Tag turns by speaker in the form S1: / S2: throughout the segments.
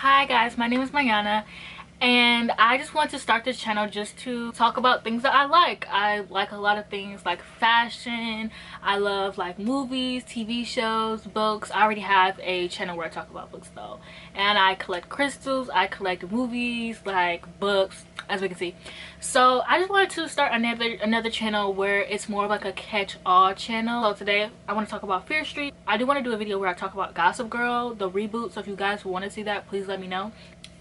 S1: Hi guys, my name is Mayana and I just want to start this channel just to talk about things that I like. I like a lot of things like fashion. I love like movies, TV shows, books. I already have a channel where I talk about books though. And I collect crystals, I collect movies, like books, as we can see. So I just wanted to start another channel where it's more of like a catch-all channel. So today I want to talk about Fear Street. I do want to do a video where I talk about Gossip Girl, the reboot. So if you guys want to see that, please let me know.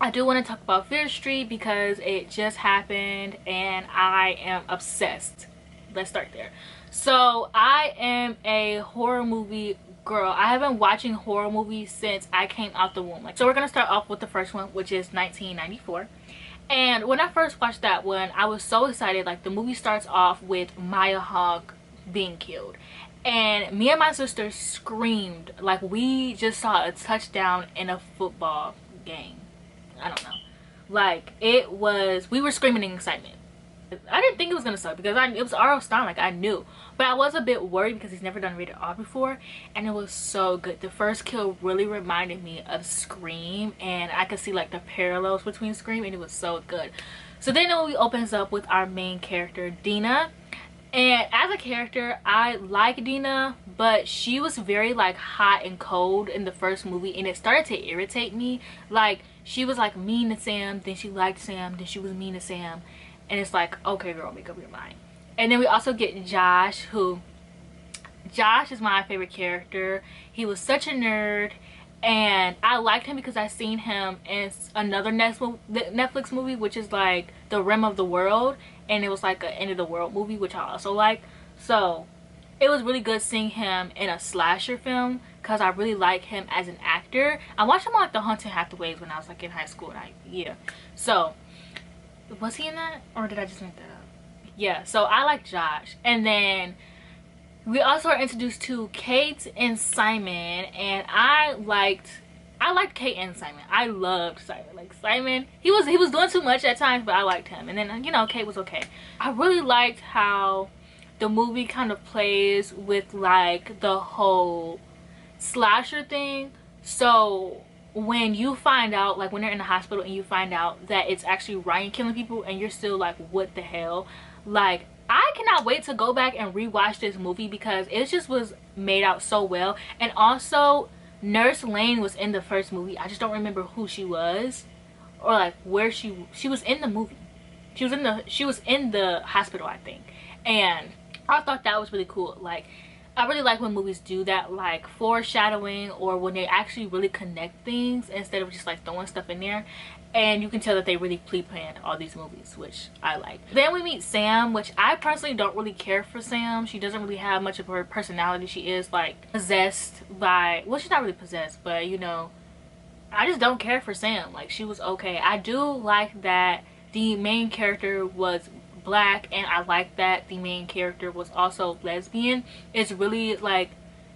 S1: I do want to talk about Fear Street because it just happened and I am obsessed. Let's start there. So I am a horror movie girl. I have been watching horror movies since I came out the womb. So we're gonna start off with the first one, which is 1994. And when I first watched that one, I was so excited. Like, the movie starts off with Maya Hawke being killed, and me and my sister screamed like we just saw a touchdown in a football game. I don't know, like it was, we were screaming in excitement. I didn't think it was gonna suck because it was R.L. Stine, like I knew, but I was a bit worried because he's never done rated R before, and it was so good. The first kill really reminded me of Scream, and I could see like the parallels between Scream, and it was so good. So then the movie opens up with our main character, Dina. And as a character, I like Dina, but she was very like hot and cold in the first movie, and it started to irritate me. Like, she was like mean to Sam, then she liked Sam, then she was mean to Sam, and it's like, okay girl, make up your mind. And then we also get Josh, Josh is my favorite character. He was such a nerd, and I liked him because I seen him in another Netflix movie, which is like The Rim of the World, and it was like an end of the world movie, which I also like. So it was really good seeing him in a slasher film because I really like him as an actor. I watched him on like The Haunted Hathaways when I was like in high school, and yeah. So was he in that, or did I just make that up? Yeah, so I like Josh. And then we also are introduced to Kate and Simon, and I liked Kate and Simon. I loved Simon. Like, Simon, he was doing too much at times, but I liked him. And then, you know, Kate was okay. I really liked how the movie kind of plays with like the whole slasher thing. So when you find out, like when they're in the hospital and you find out that it's actually Ryan killing people, and you're still like, what the hell? Like, I cannot wait to go back and rewatch this movie because it just was made out so well. And also, Nurse Lane was in the first movie. I just don't remember who she was, or like where she was in the movie. She was in the hospital, I think. And I thought that was really cool. Like, I really like when movies do that, like foreshadowing, or when they actually really connect things instead of just like throwing stuff in there. And you can tell that they really pre-planned all these movies, which I like. Then we meet Sam, which I personally don't really care for Sam. She doesn't really have much of her personality. She is like possessed by, well, she's not really possessed, but you know, I just don't care for Sam. Like, she was okay. I do like that the main character was black, and I like that the main character was also lesbian. It's really like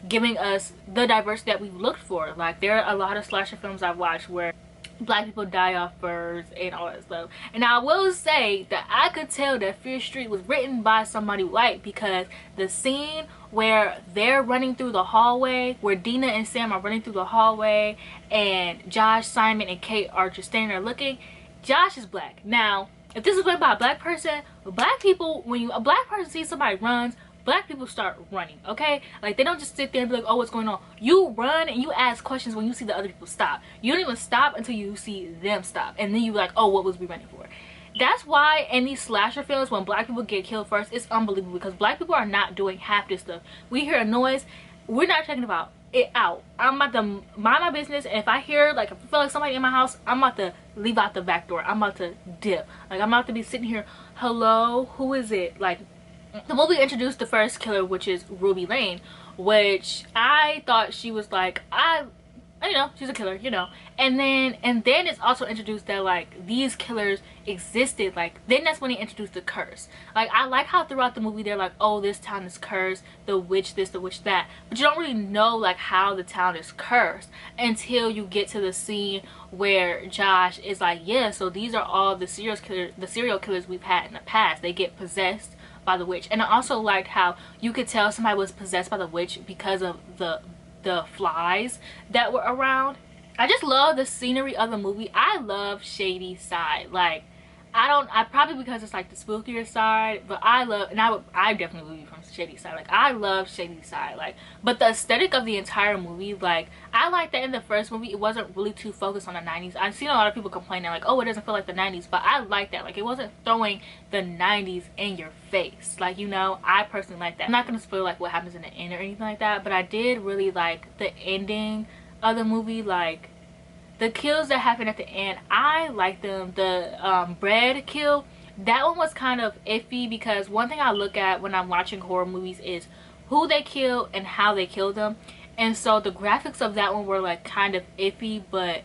S1: giving us the diversity that we've looked for. Like, there are a lot of slasher films I've watched where black people die off birds and all that stuff, and I will say that I could tell that Fear Street was written by somebody white, because the scene where they're running through the hallway, where Dina and Sam are running through the hallway, and Josh, Simon, and Kate are just standing there looking, Josh is black. Now, if this is written by a black person, black people, when a black person sees somebody runs, black people start running, okay? Like, they don't just sit there and be like, oh, what's going on? You run and you ask questions when you see the other people stop. You don't even stop until you see them stop, and then you're like, oh, what was we running for? That's why in these slasher films, when black people get killed first, it's unbelievable, because black people are not doing half this stuff. We hear a noise, we're not checking about it out. I'm about to mind my business, and if I hear, like, if I feel like somebody in my house, I'm about to leave out the back door. I'm about to dip. Like, I'm about to be sitting here, hello, who is it? Like, the movie introduced the first killer, which is Ruby Lane, which I thought she was like, you know, she's a killer, you know. And then it's also introduced that like these killers existed. Like, then that's when they introduced the curse. Like, I like how throughout the movie they're like, oh, this town is cursed, the witch this, the witch that, but you don't really know like how the town is cursed until you get to the scene where Josh is like, yeah, so these are all the serial killers we've had in the past. They get possessed by the witch. And I also liked how you could tell somebody was possessed by the witch because of the flies that were around. I just love the scenery of the movie. I love shady side. Like, I probably because it's like the spookier side, but I love, and I definitely would be from shady side. Like, I love shady side. Like, but the aesthetic of the entire movie, like, I like that in the first movie it wasn't really too focused on the 90s. I've seen a lot of people complaining like, oh, it doesn't feel like the 90s, but I like that. Like, it wasn't throwing the 90s in your face. Like, you know, I personally like that. I'm not gonna spoil like what happens in the end or anything like that, but I did really like the ending of the movie. Like, the kills that happen at the end, I like them. The bread kill, that one was kind of iffy, because one thing I look at when I'm watching horror movies is who they kill and how they kill them. And so the graphics of that one were like kind of iffy, but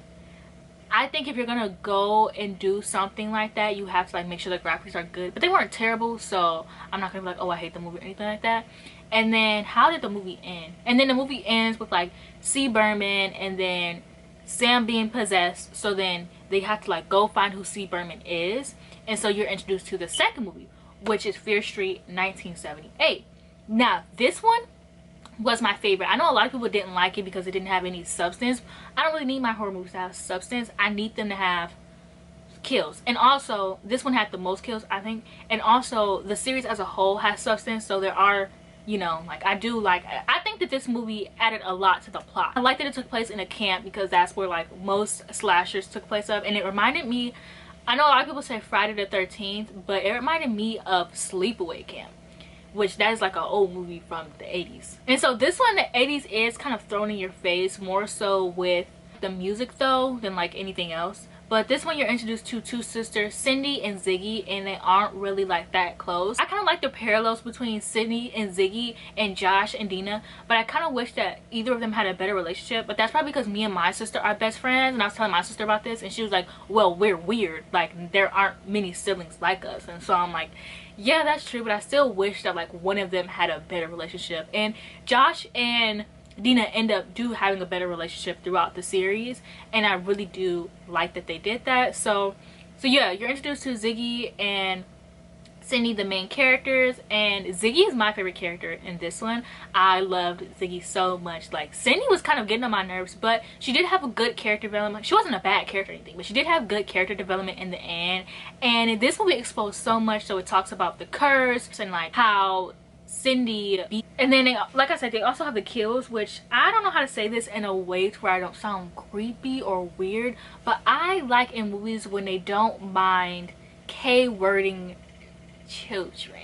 S1: I think if you're gonna go and do something like that, you have to like make sure the graphics are good. But they weren't terrible, so I'm not gonna be like, oh, I hate the movie or anything like that. And then how did the movie end? And then the movie ends with like C. Berman and then Sam being possessed, so then they have to like go find who C. Berman is. And so you're introduced to the second movie, which is Fear Street 1978. Now this one was my favorite. I know a lot of people didn't like it because it didn't have any substance. I don't really need my horror movies to have substance. I need them to have kills. And also this one had the most kills, I think. And also the series as a whole has substance, so there are, you know, like, I think that this movie added a lot to the plot. I like that it took place in a camp, because that's where like most slashers took place of. And it reminded me, I know a lot of people say Friday the 13th, but it reminded me of Sleepaway Camp, which that is like an old movie from the 80s. And so this one, the 80s is kind of thrown in your face, more so with the music though than like anything else. But this one you're introduced to two sisters, Cindy and Ziggy, and they aren't really like that close. I kind of like the parallels between Cindy and Ziggy and Josh and Dina, but I kind of wish that either of them had a better relationship. But that's probably because me and my sister are best friends, and I was telling my sister about this and she was like, well, we're weird, like there aren't many siblings like us. And so I'm like, yeah, that's true, but I still wish that like one of them had a better relationship. And Josh and Dina end up having a better relationship throughout the series, and I really do like that they did that. So yeah, you're introduced to Ziggy and Cindy, the main characters, and Ziggy is my favorite character in this one. I loved Ziggy so much. Like, Cindy was kind of getting on my nerves, but she did have a good character development. She wasn't a bad character or anything, but she did have good character development in the end. And in this movie exposed so much, so it talks about the curse and like how Cindy and then they, like I said, they also have the kills, which I don't know how to say this in a way to where I don't sound creepy or weird, but I like in movies when they don't mind K-wording children.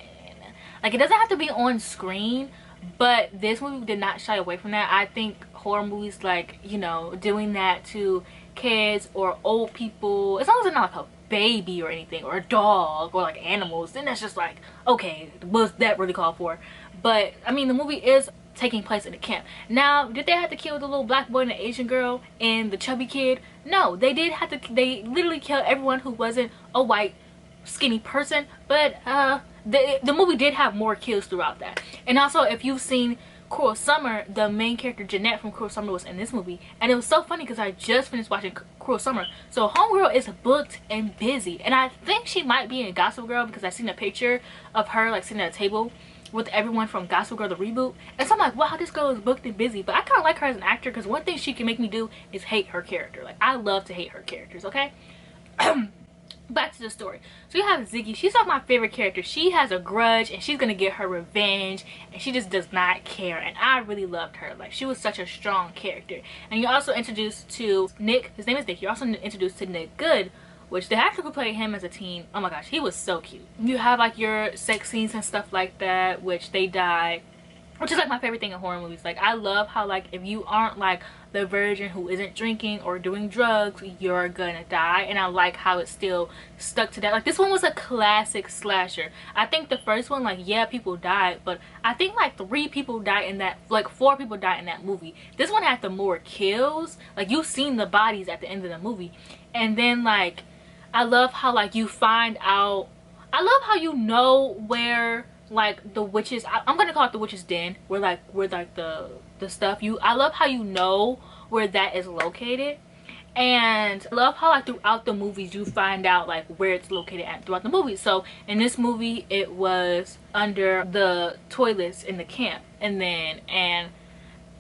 S1: Like, it doesn't have to be on screen, but this movie did not shy away from that. I think horror movies, like, you know, doing that to kids or old people, as long as they're not like a baby or anything, or a dog, or like animals, then that's just like, okay, was that really called for? But I mean, the movie is taking place in a camp. Now, did they have to kill the little black boy and the Asian girl and the chubby kid? No, they did have to. They literally killed everyone who wasn't a white skinny person. But the movie did have more kills throughout that. And also, if you've seen Cruel Summer, the main character Jeanette from Cruel Summer was in this movie, and it was so funny because I just finished watching Cruel Summer. So homegirl is booked and busy, and I think she might be in Gossip Girl because I seen a picture of her like sitting at a table with everyone from Gossip Girl the reboot, and so I'm like, wow, this girl is booked and busy. But I kind of like her as an actor, because one thing she can make me do is hate her character. Like, I love to hate her characters. Okay. Back to the story. So you have Ziggy. She's like my favorite character. She has a grudge and she's gonna get her revenge, and she just does not care, and I really loved her. Like, she was such a strong character. And you're also introduced to Nick. His name is Nick. You're also introduced to Nick Good, which the actor who played him as a teen, oh my gosh, he was so cute. You have like your sex scenes and stuff like that, which they die, which is like my favorite thing in horror movies. Like, I love how like if you aren't like the virgin who isn't drinking or doing drugs, you're gonna die. And I like how it still stuck to that. Like, this one was a classic slasher. I think the first one, like, yeah, people died, but I think like 3 people died in that, like 4 people died in that movie. This one had the more kills. Like, you've seen the bodies at the end of the movie. And then like, I love how like you find out, I love how you know where like the witches, I'm gonna call it the witch's den, where like the stuff, I love how you know where that is located. And I love how like throughout the movies you find out like where it's located at throughout the movie. So in this movie it was under the toilets in the camp, and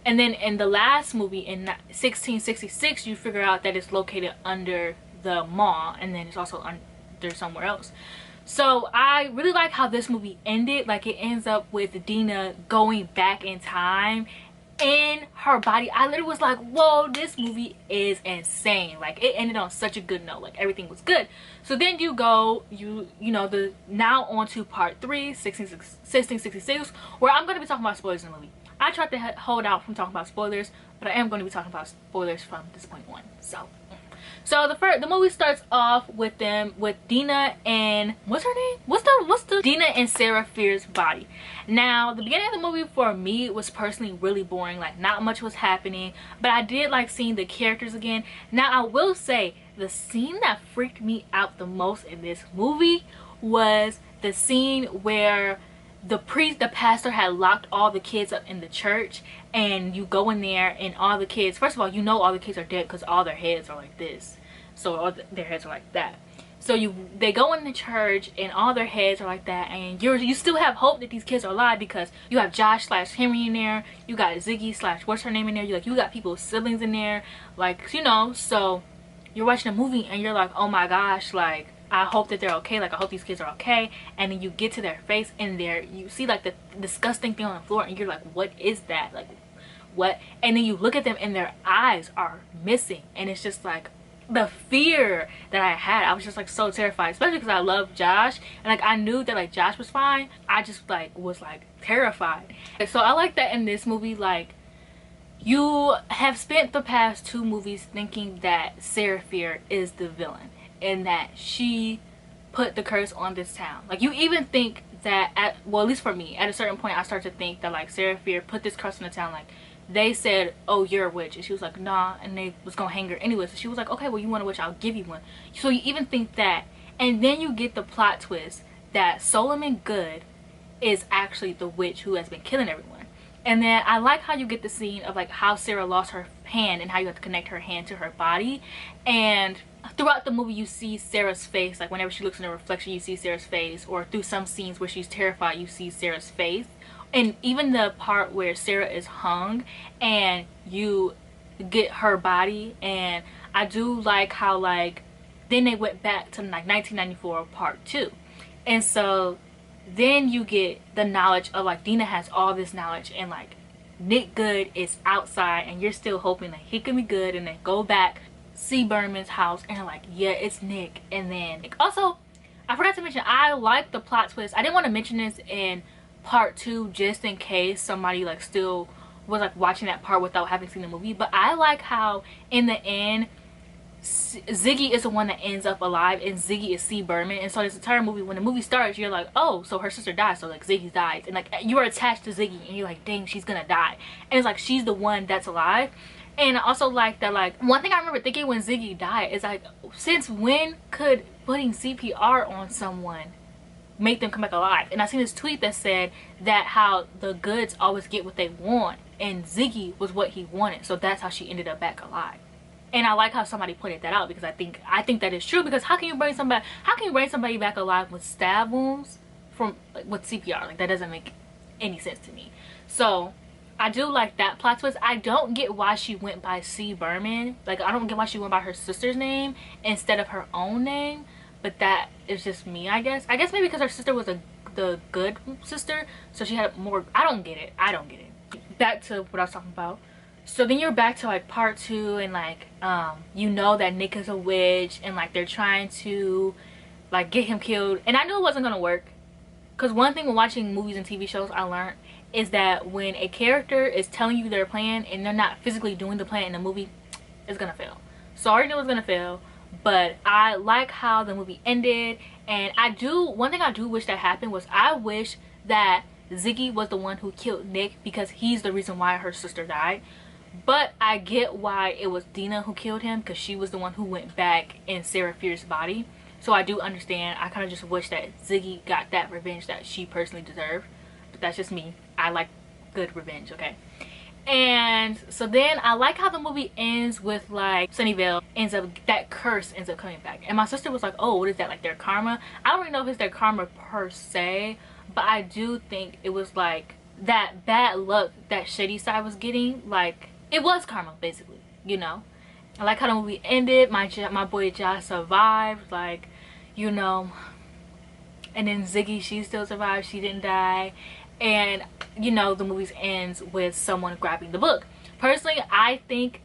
S1: And then in the last movie in 1666, you figure out that it's located under the mall, and then it's also under somewhere else. So I really like how this movie ended. Like, it ends up with Dina going back in time in her body. I literally was like, whoa, this movie is insane. Like, it ended on such a good note. Like, everything was good. So then you go, you know, the now on to part 3, 1666, where I'm going to be talking about spoilers in the movie. I tried to hold out from talking about spoilers, but I am going to be talking about spoilers from this point on. So the movie starts off with Dina and what's her name? What's the Dina and Sarah Fierce's body. Now, the beginning of the movie for me was personally really boring. Like, not much was happening, but I did like seeing the characters again. Now, I will say the scene that freaked me out the most in this movie was the scene where the pastor had locked all the kids up in the church, and you go in there and all the kids, first of all, you know all the kids are dead because all their heads are like this. So all their heads are like that. So they go in the church and all their heads are like that, and you still have hope that these kids are alive because you have Josh / Henry in there, you got Ziggy / what's her name in there, you got people's siblings in there, like, you know. So you're watching a movie and you're like, oh my gosh, like, I hope that they're okay. Like, I hope these kids are okay. And then you get to their face and you see like the disgusting thing on the floor, and you're like, what is that? Like, what? And then you look at them and their eyes are missing, and it's just like the fear that I had. I was just like so terrified, especially because I love Josh, and like I knew that like Josh was fine. I just like was like terrified. So I like that in this movie, like, you have spent the past 2 movies thinking that Sarah Fier is the villain and that she put the curse on this town. Like, you even think that well, at least for me, at a certain point I started to think that like Sarah Fier put this curse on the town. Like, they said, oh, you're a witch, and she was like, nah, and they was gonna hang her anyway. So she was like, okay, well, you want a witch, I'll give you one. So you even think that, and then you get the plot twist that Solomon Good is actually the witch who has been killing everyone. And then I like how you get the scene of like how Sarah lost her hand and how you have to connect her hand to her body. And throughout the movie you see Sarah's face. Like, whenever she looks in the reflection you see Sarah's face, or through some scenes where she's terrified you see Sarah's face. And even the part where Sarah is hung and you get her body. And I do like how like then they went back to like 1994 part 2, and so then you get the knowledge of like Dina has all this knowledge, and like Nick Good is outside, and you're still hoping that he can be good, and then go back, see Berman's house, and like, yeah, it's Nick. And then like, also I forgot to mention, I like the plot twist. I didn't want to mention this in part 2 just in case somebody like still was like watching that part without having seen the movie, but I like how in the end Ziggy is the one that ends up alive, and Ziggy is C. Berman. And so this entire movie, when the movie starts, you're like, oh, so her sister died, so like Ziggy dies, and like you are attached to Ziggy, and you're like, dang, she's gonna die. And it's like she's the one that's alive. And I also like that, like, one thing I remember thinking when Ziggy died is like, since when could putting CPR on someone make them come back alive? And I seen this tweet that said that how the Goods always get what they want, and Ziggy was what he wanted, so that's how she ended up back alive. And I like how somebody pointed that out, because I think that is true. Because how can you bring somebody back alive with stab wounds from like with CPR? Like, that doesn't make any sense to me. So I do like that plot twist. I don't get why she went by C. Berman. Like, I don't get why she went by her sister's name instead of her own name. But that is just me, I guess. I guess maybe because her sister was the good sister, so she had more. I don't get it. Back to what I was talking about. So then you're back to like part 2, and like you know that Nick is a witch, and like they're trying to like get him killed. And I knew it wasn't gonna work, because one thing when watching movies and TV shows I learned is that when a character is telling you their plan and they're not physically doing the plan in the movie, it's gonna fail. So I already knew it was gonna fail, but I like how the movie ended. And one thing I do wish that happened was, I wish that Ziggy was the one who killed Nick, because he's the reason why her sister died. But I get why it was Dina who killed him, because she was the one who went back in Sarah Fierce's body. So I do understand. I kind of just wish that Ziggy got that revenge that she personally deserved. But that's just me. I like good revenge, okay? And so then I like how the movie ends with like Sunnyvale that curse ends up coming back. And my sister was like, oh, what is that, like their karma? I don't really know if it's their karma per se, but I do think it was like that bad luck that Shady Side was getting, like, it was karma, basically, you know. I like how the movie ended. My boy Josh survived, like, you know. And then Ziggy, she still survived. She didn't die. And, you know, the movie ends with someone grabbing the book. Personally, I think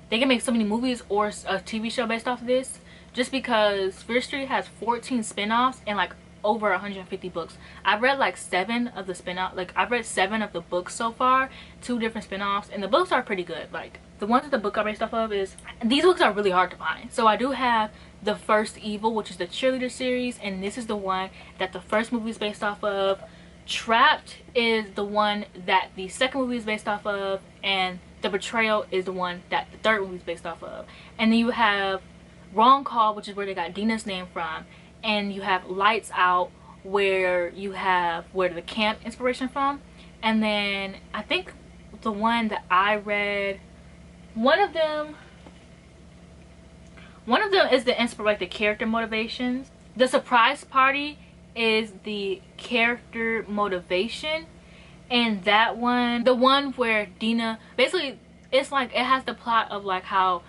S1: they can make so many movies or a TV show based off of this, just because Fear Street has 14 spin-offs and like over 150 books. I've read like 7 of the spin-off, like I've read 7 of the books so far, 2 different spin-offs, and the books are pretty good. Like the ones that the book are based off of, is these books are really hard to find. So I do have The First Evil, which is the cheerleader series, and this is the one that the first movie is based off of. Trapped is the one that the second movie is based off of, and The Betrayal is the one that the third movie is based off of. And then you have Wrong Call, which is where they got Dina's name from, and you have Lights Out, where you have where the camp inspiration from. And then I think the one that I read, one of them is the like the character motivations. The Surprise Party is the character motivation, and that one, the one where Dina, basically it's like it has the plot of like how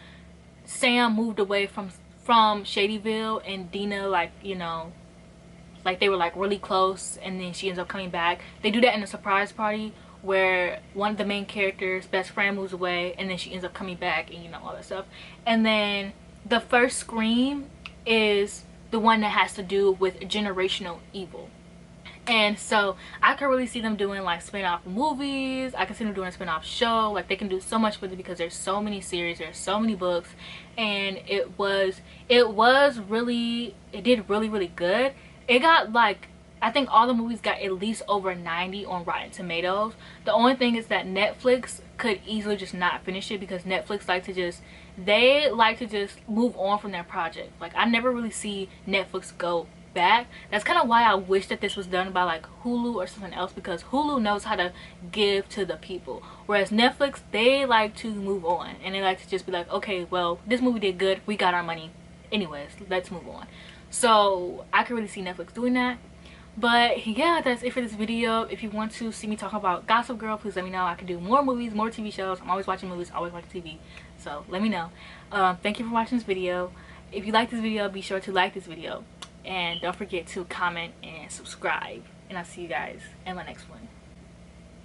S1: Sam moved away from Shadyville, and Dina, like, you know, like they were like really close, and then she ends up coming back. They do that in The Surprise Party, where one of the main characters' best friend moves away, and then she ends up coming back, and you know, all that stuff. And then The First Scream is the one that has to do with generational evil. And so I could really see them doing like spin-off movies. I can see them doing a spin-off show. Like they can do so much with it because there's so many series, there's so many books, and it did really good. It got like, I think all the movies got at least over 90 on Rotten Tomatoes. The only thing is that Netflix could easily just not finish it, because Netflix like to just move on from their project. Like I never really see Netflix go back. That's kind of why I wish that this was done by like Hulu or something else, because Hulu knows how to give to the people, whereas Netflix, they like to move on, and they like to just be like, okay, well, this movie did good, we got our money anyways, let's move on. So I could really see Netflix doing that. But yeah, that's it for this video. If you want to see me talk about Gossip Girl, please let me know. I can do more movies, more TV shows. I'm always watching movies, always watching TV, so let me know. Thank you for watching this video. If you like this video, be sure to like this video, and don't forget to comment and subscribe, and I'll see you guys in my next one.